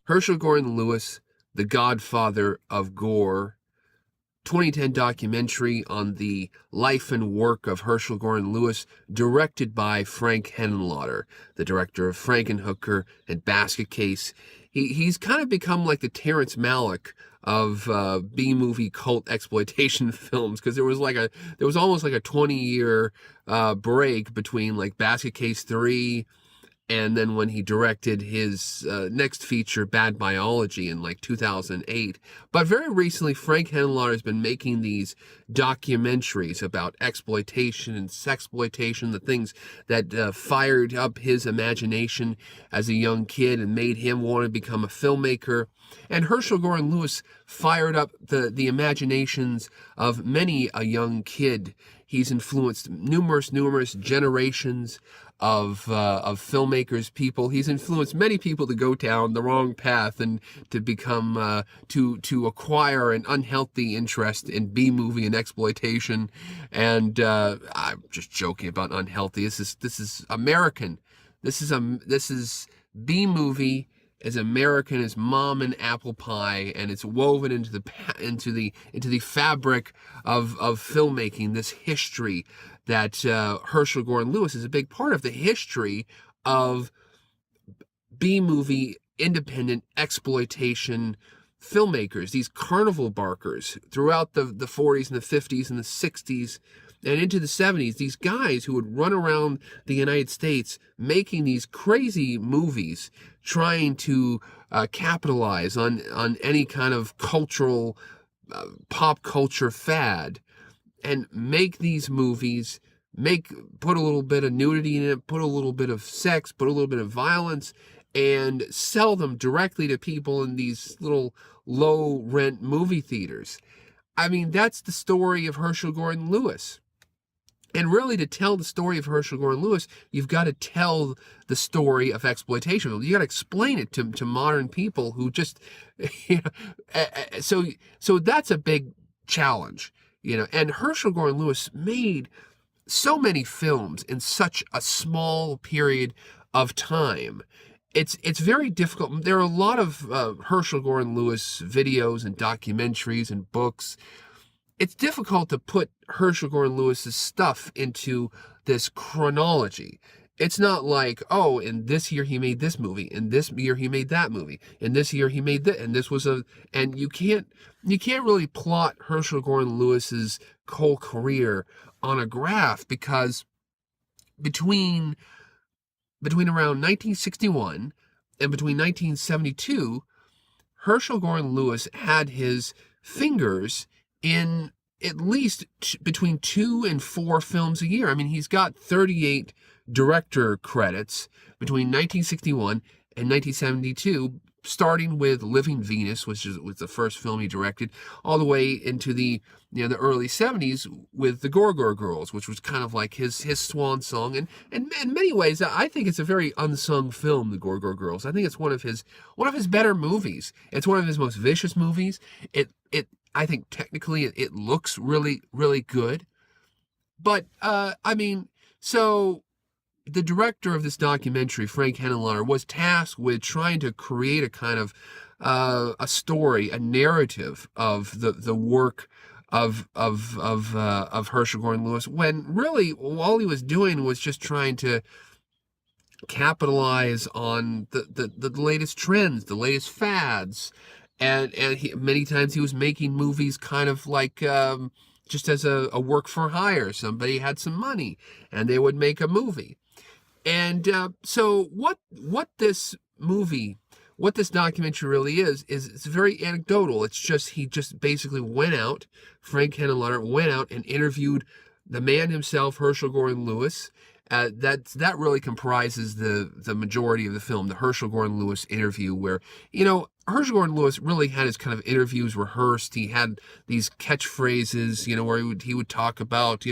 Herschell Gordon Lewis, the Godfather of Gore, 2010 documentary on the life and work of Herschell Gordon Lewis, directed by Frank Henenlotter, the director of Frankenhooker and Basket Case. He's kind of become like the Terrence Malick of B-movie cult exploitation films, because there was almost like a 20-year break between like Basket Case 3 and then when he directed his next feature, Bad Biology, in like 2008. But very recently, Frank Henenlotter has been making these documentaries about exploitation and sexploitation, the things that fired up his imagination as a young kid and made him want to become a filmmaker. And Herschell Gordon Lewis fired up the imaginations of many a young kid. He's influenced numerous generations of filmmakers, people. He's influenced many people to go down the wrong path and to become to acquire an unhealthy interest in B-movie and exploitation. And I'm just joking about unhealthy. This is American. This is B-movie as American as Mom and Apple Pie, and it's woven into the fabric of filmmaking. This history that Herschell Gordon Lewis is a big part of, the history of B-movie independent exploitation filmmakers, these carnival barkers throughout the 40s and the 50s and the 60s and into the 70s, these guys who would run around the United States making these crazy movies, trying to capitalize on any kind of cultural, pop culture fad, and make these movies, put a little bit of nudity in it, put a little bit of sex, put a little bit of violence, and sell them directly to people in these little low-rent movie theaters. I mean, that's the story of Herschell Gordon Lewis. And really, to tell the story of Herschell Gordon Lewis, you've got to tell the story of exploitation. You got to explain it to modern people who just, so that's a big challenge, And Herschell Gordon Lewis made so many films in such a small period of time. It's very difficult. There are a lot of Herschell Gordon Lewis videos and documentaries and books. It's difficult to put Herschell Gordon Lewis's stuff into this chronology. It's not like, oh, in this year he made this movie, in this year he made that movie, in this year he made that, and this was and you can't really plot Herschell Gordon Lewis's whole career on a graph, because between around 1961 and between 1972, Herschell Gordon Lewis had his fingers in at least between 2 and 4 films a year. I mean, he's got 38 director credits between 1961 and 1972, starting with Living Venus, which was the first film he directed, all the way into the the early 70s with the Gore Girls, which was kind of like his swan song. And in many ways, I think it's a very unsung film, the Gore Girls. I think it's one of his better movies. It's one of his most vicious movies. I think technically it looks really, really good. But, so the director of this documentary, Frank Henenlotter, was tasked with trying to create a kind of a story, a narrative of the work of Herschell Gordon Lewis, when really all he was doing was just trying to capitalize on the latest trends, the latest fads. And many times he was making movies kind of like just as a work for hire. Somebody had some money and they would make a movie. And so what this documentary really is it's very anecdotal. It's just, he just basically Frank Henenlotter went out and interviewed the man himself, Herschell Gordon Lewis. That really comprises the majority of the film, the Herschell Gordon Lewis interview, where, Herschell Gordon Lewis really had his kind of interviews rehearsed. He had these catchphrases, where he would talk about,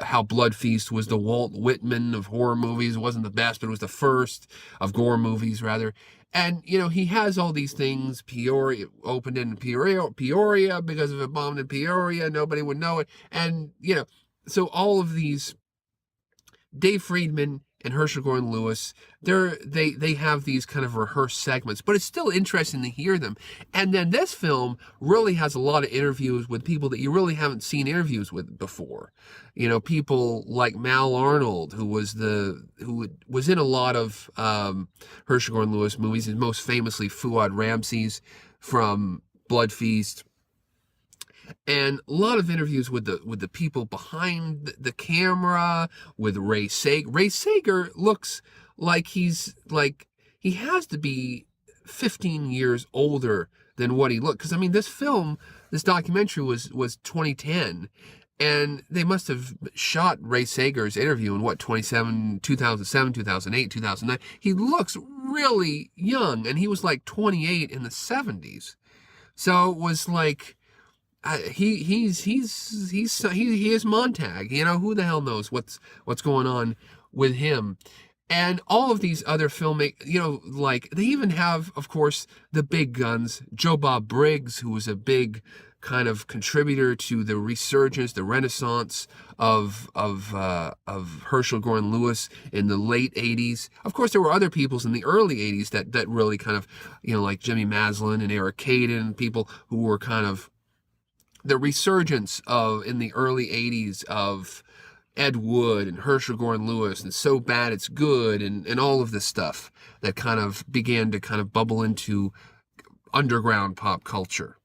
how Blood Feast was the Walt Whitman of horror movies. It wasn't the best, but it was the first of gore movies, rather. And, he has all these things. Peoria opened in Peoria because of a bomb in Peoria. Nobody would know it. And, so all of these, Dave Friedman and Herschell Gordon Lewis, they have these kind of rehearsed segments, but it's still interesting to hear them. And then this film really has a lot of interviews with people that you really haven't seen interviews with before. People like Mal Arnold, who was in a lot of Herschell Gordon Lewis movies, and most famously Fuad Ramses from Blood Feast. And a lot of interviews with the people behind the camera, with Ray Sager. Ray Sager looks like he has to be 15 years older than what he looked. Because, I mean, this documentary was 2010, and they must have shot Ray Sager's interview in 2007, 2008, 2009. He looks really young, and he was like 28 in the 70s. So it was like, he is Montag. Who the hell knows what's going on with him. And all of these other filmmakers, like they even have, of course, the big guns. Joe Bob Briggs, who was a big kind of contributor to the resurgence, the renaissance of Herschell Gordon Lewis in the late 80s. Of course, there were other peoples in the early 80s that really kind of, like Jimmy Maslin and Eric Caden, people who were kind of the resurgence in the early 80s of Ed Wood and Herschell Gordon Lewis and So Bad It's Good and all of this stuff that kind of began to kind of bubble into underground pop culture.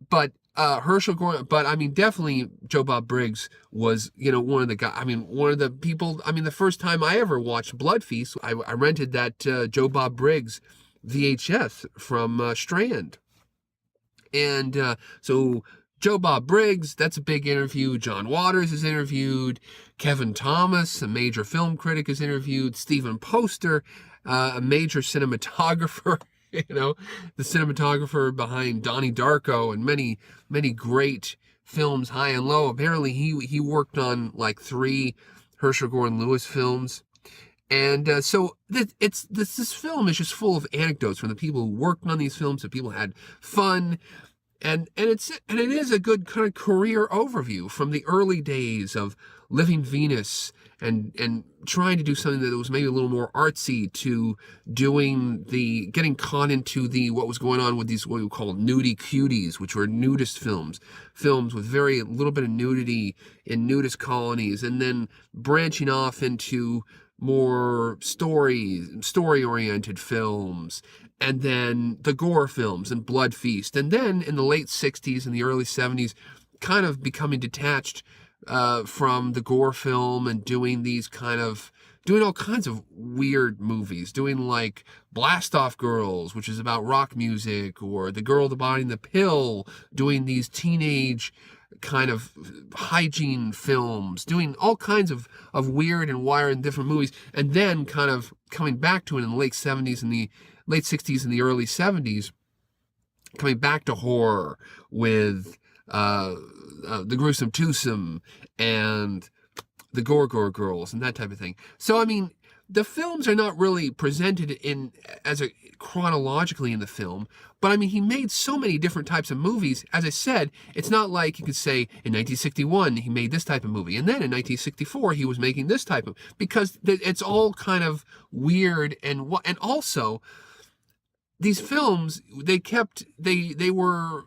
But Herschell Gordon, but I mean, definitely Joe Bob Briggs was, one of the guys, one of the people, the first time I ever watched Blood Feast, I rented that Joe Bob Briggs VHS from Strand. And so Joe Bob Briggs, that's a big interview. John Waters is interviewed. Kevin Thomas, a major film critic, is interviewed. Stephen Poster, a major cinematographer, the cinematographer behind Donnie Darko and many, many great films, high and low. Apparently he worked on like 3 Herschell Gordon Lewis films. And so this film is just full of anecdotes from the people who worked on these films, the people who had fun. And it is a good kind of career overview from the early days of Living Venus and trying to do something that was maybe a little more artsy, to getting caught into what was going on with these what we call nudie cuties, which were nudist films with very little bit of nudity in nudist colonies, and then branching off into more story-oriented films. And then the Gore films and Blood Feast. And then in the late 60s and the early 70s, kind of becoming detached from the Gore film and doing all kinds of weird movies. Doing like Blast Off Girls, which is about rock music, or The Girl, the Body, and the Pill. Doing these teenage kind of hygiene films. Doing all kinds of weird and wired and different movies. And then kind of coming back to it in the late 70s and the late 60s and the early 70s, coming back to horror with The Gruesome Twosome and the Gore Girls and that type of thing. So, the films are not really presented chronologically in the film, but he made so many different types of movies. As I said, it's not like you could say in 1961 he made this type of movie, and then in 1964 he was making this type of, because it's all kind of weird. And also these films, they were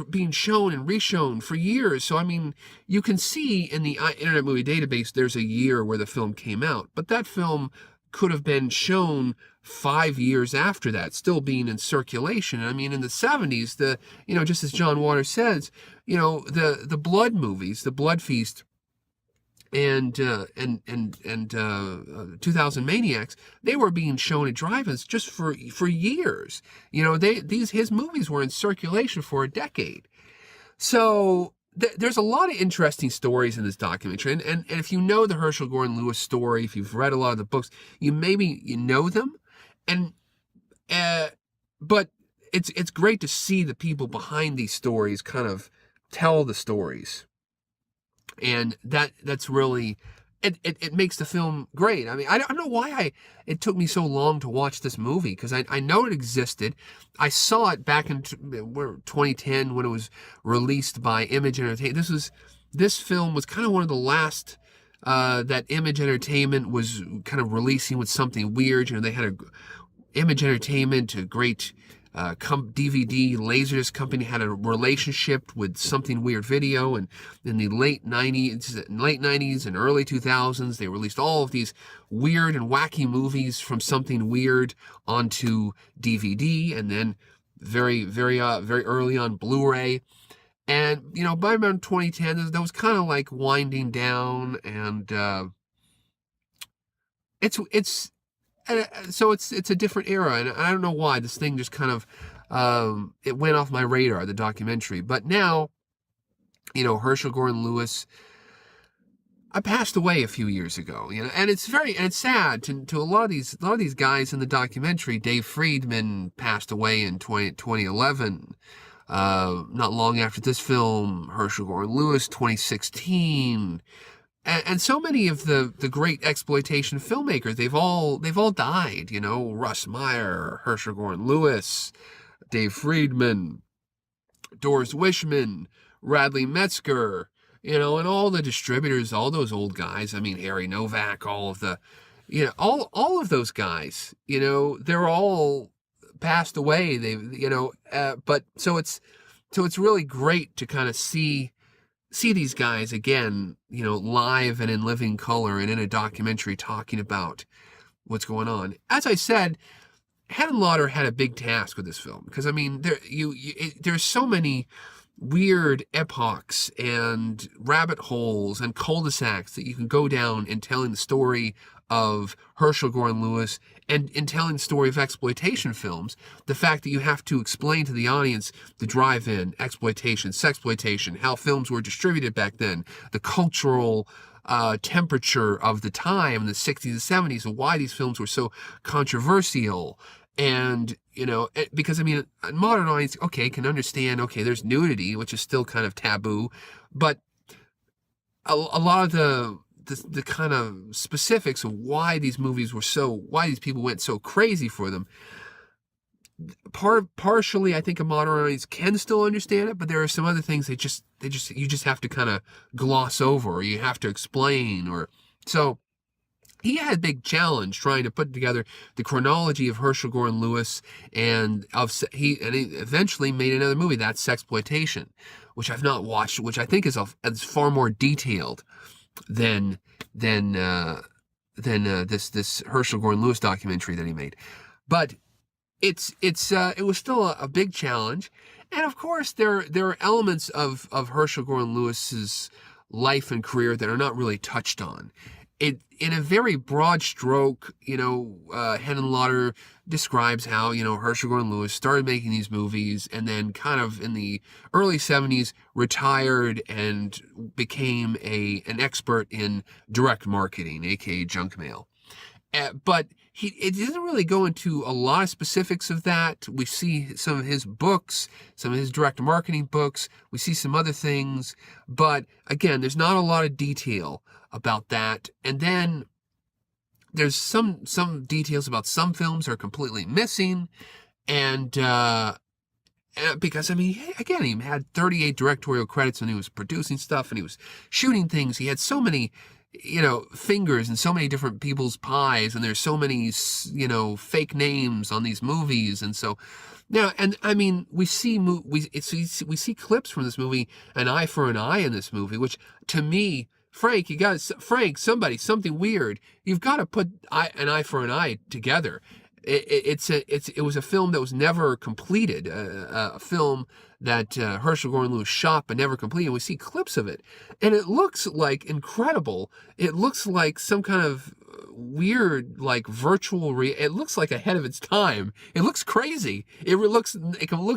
being shown and reshown for years. So, you can see in the Internet Movie Database, there's a year where the film came out, but that film could have been shown 5 years after that, still being in circulation. In the 70s, just as John Waters says, the blood movies, the Blood Feast, and 2000 Maniacs, they were being shown at drive-ins just for years. His movies were in circulation for a decade. So there's a lot of interesting stories in this documentary. And if you know the Herschell Gordon Lewis story, if you've read a lot of the books, you know them. But it's great to see the people behind these stories kind of tell the stories. And that's really, it makes the film great. I don't know why it took me so long to watch this movie, because I know it existed. I saw it back in 2010 when it was released by Image Entertainment. This film was kind of one of the last that Image Entertainment was kind of releasing with something weird. They had Image Entertainment, a great DVD laserdisc company, had a relationship with Something Weird Video, and in the late 90s and early 2000s, they released all of these weird and wacky movies from Something Weird onto DVD, and then very early on Blu-ray. And by around 2010, that was kind of like winding down, and so it's a different era, and I don't know why this thing just kind of it went off my radar, the documentary. But now, Herschell Gordon Lewis, I passed away a few years ago, and it's sad to a lot of these guys in the documentary. Dave Friedman passed away in 2011. Not long after this film, Herschell Gordon Lewis, 2016. And so many of the great exploitation filmmakers, they've all died, Russ Meyer, Herschell Gordon Lewis, Dave Friedman, Doris Wishman, Radley Metzger, and all the distributors, all those old guys. I mean, Harry Novak, all of the, all of those guys, they're all passed away. But so it's really great to kind of see these guys again, live and in living color and in a documentary talking about what's going on. As I said, Henenlotter had a big task with this film, because I mean, there's so many weird epochs and rabbit holes and cul-de-sacs that you can go down in telling the story of Herschell Gordon Lewis, and in telling the story of exploitation films. The fact that you have to explain to the audience the drive-in, exploitation, sexploitation, how films were distributed back then, the cultural temperature of the time, the 60s and 70s, and why these films were so controversial. And, because, I mean, a modern audience, can understand, there's nudity, which is still kind of taboo, but a lot of the kind of specifics of why these people went so crazy for them, partially, I think a modern audience can still understand it, but there are some other things you just have to kind of gloss over, or you have to explain, so he had a big challenge trying to put together the chronology of Herschell Gordon Lewis, and he eventually made another movie, that's Sexploitation, which I've not watched, which I think is far more detailed than this Herschell Gordon Lewis documentary that he made. But it was still a big challenge, and of course there are elements of Herschell Gordon Lewis's life and career that are not really touched on. In a very broad stroke, Henenlotter describes how, Herschell Gordon Lewis started making these movies, and then kind of in the early 70s retired and became an expert in direct marketing, aka junk mail. But it doesn't really go into a lot of specifics of that. We see some of his books, some of his direct marketing books. We see some other things. But again, there's not a lot of detail about that. And then there's some details about some films are completely missing. And because, I mean, again, he had 38 directorial credits when he was producing stuff and he was shooting things. He had so many fingers and so many different people's pies, and there's so many, fake names on these movies. And so now, and I mean, we see clips from this movie, An Eye for an Eye in this movie, which to me, Frank, something weird. You've got to put An Eye for an Eye together. It was a film that was never completed, a film that Herschell Gordon Lewis shot but never completed. We see clips of it, and it looks like incredible. It looks like some kind of weird, like virtual. It looks like ahead of its time. It looks crazy. It looks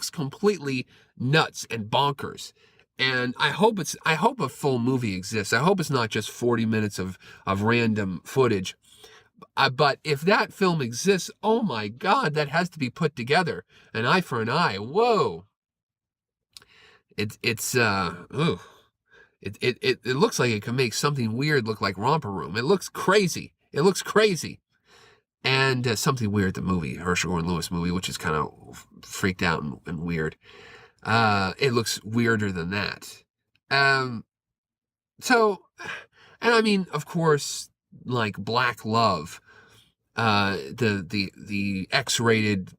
completely nuts and bonkers. And I hope a full movie exists. I hope it's not just 40 minutes of random footage. But if that film exists, oh my God, that has to be put together. An Eye for an Eye. Whoa. It looks like it can make something weird look like Romper Room. It looks crazy. And Something Weird, the movie, Herschell Gordon Lewis movie, which is kind of freaked out and weird. It looks weirder than that. So And I mean, of course, like Black Love, the X-rated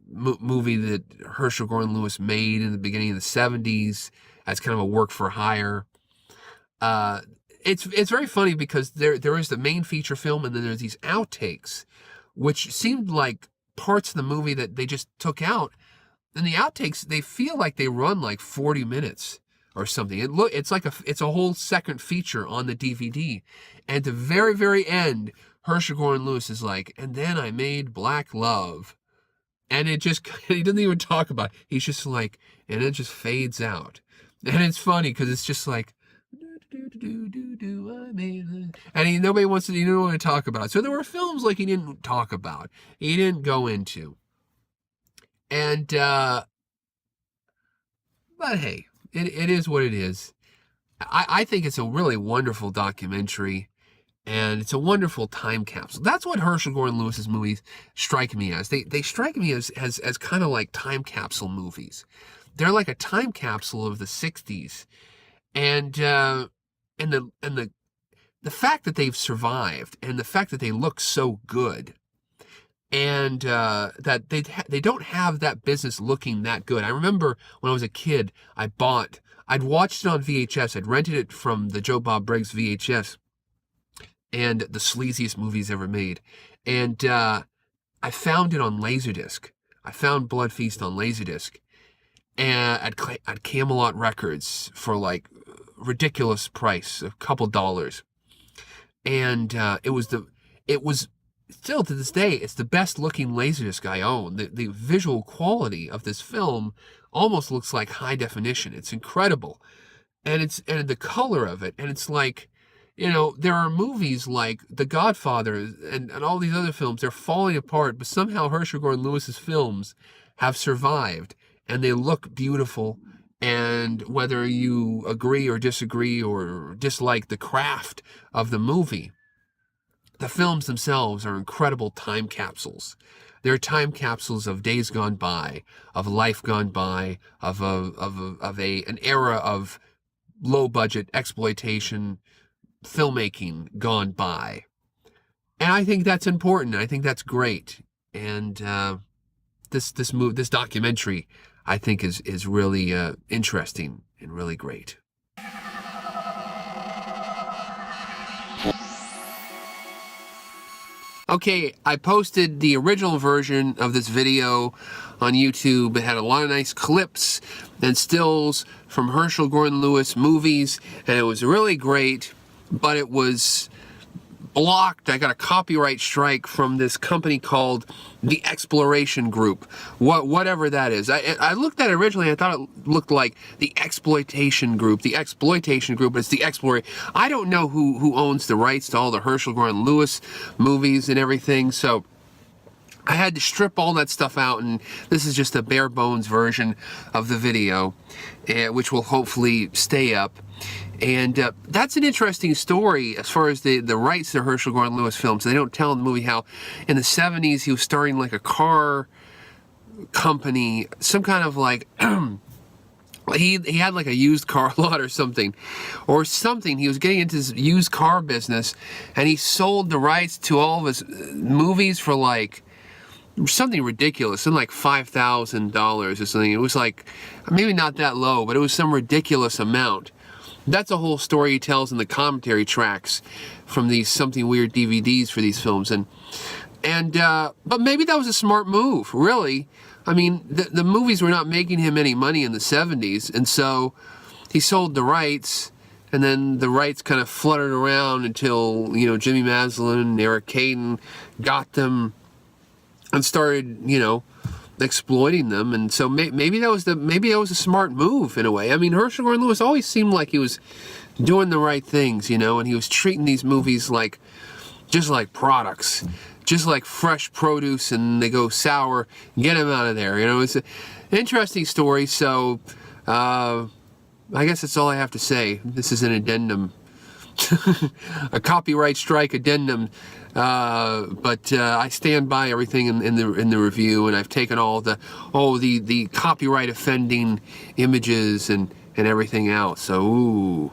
movie that Herschell Gordon Lewis made in the beginning of the 70s as kind of a work for hire. It's very funny because there is the main feature film, and then there's these outtakes, which seemed like parts of the movie that they just took out. And the outtakes, they feel like they run like 40 minutes or something. It's a whole second feature on the DVD. And at the very, very end, Herschell Gordon Lewis is like, and then I made Black Love. And it just, he doesn't even talk about it. He's just like, and it just fades out. And it's funny because it's just like, and nobody wants to, he didn't want to talk about it. So there were films like he didn't talk about, he didn't go into. And, but hey, it is what it is. I think it's a really wonderful documentary, and it's a wonderful time capsule. That's what Herschell Gordon Lewis's movies strike me as. They strike me as kind of like time capsule movies. They're like a time capsule of the 60s. And the fact that they've survived, and the fact that they look so good, and that they don't have that business looking that good. I remember when I was a kid, I'd watched it on VHS. I'd rented it from the Bob Briggs VHS, and the sleaziest movies ever made. And I found it on Laserdisc. I found Blood Feast on Laserdisc, and at Camelot Records for like ridiculous price, a couple dollars. And it was still to this day, it's the best looking Laserdisc I own. The visual quality of this film almost looks like high definition. It's incredible. And the color of it, and it's like, there are movies like The Godfather and all these other films, they're falling apart, but somehow Herschell Gordon Lewis's films have survived, and they look beautiful. And whether you agree or disagree or dislike the craft of the movie, the films themselves are incredible time capsules. They're time capsules of days gone by, of life gone by, of an era of low budget exploitation filmmaking gone by. And I think that's important. I think that's great. And this documentary, I think, is really interesting and really great. Okay, I posted the original version of this video on YouTube. It had a lot of nice clips and stills from Herschell Gordon Lewis movies, and it was really great, but it was blocked. I got a copyright strike from this company called the Exploration Group, whatever that is. I looked at it originally, I thought it looked like the Exploitation Group, but it's the Exploration. I don't know who owns the rights to all the Herschell Gordon Lewis movies and everything, so I had to strip all that stuff out, and this is just a bare bones version of the video, which will hopefully stay up. And that's an interesting story as far as the rights to Herschell Gordon Lewis films. They don't tell in the movie how in the 70s he was starting like a car company, some kind of like, he had like a used car lot or something. He was getting into this used car business, and he sold the rights to all of his movies for like something ridiculous, something like $5,000 or something. It was like, maybe not that low, but it was some ridiculous amount. That's a whole story he tells in the commentary tracks from these Something Weird DVDs for these films. But maybe that was a smart move, really. I mean, the movies were not making him any money in the 70s, and so he sold the rights, and then the rights kind of fluttered around until, Jimmy Maslin and Eric Caden got them and started, exploiting them. And so maybe that was a smart move in a way. I mean, Herschell Gordon Lewis always seemed like he was doing the right things, and he was treating these movies just like products, just like fresh produce, and they go sour, get them out of there. It's an interesting story. So I guess that's all I have to say. This is an addendum, a copyright strike addendum. But I stand by everything in the review, and I've taken all the copyright offending images and everything out. So, ooh.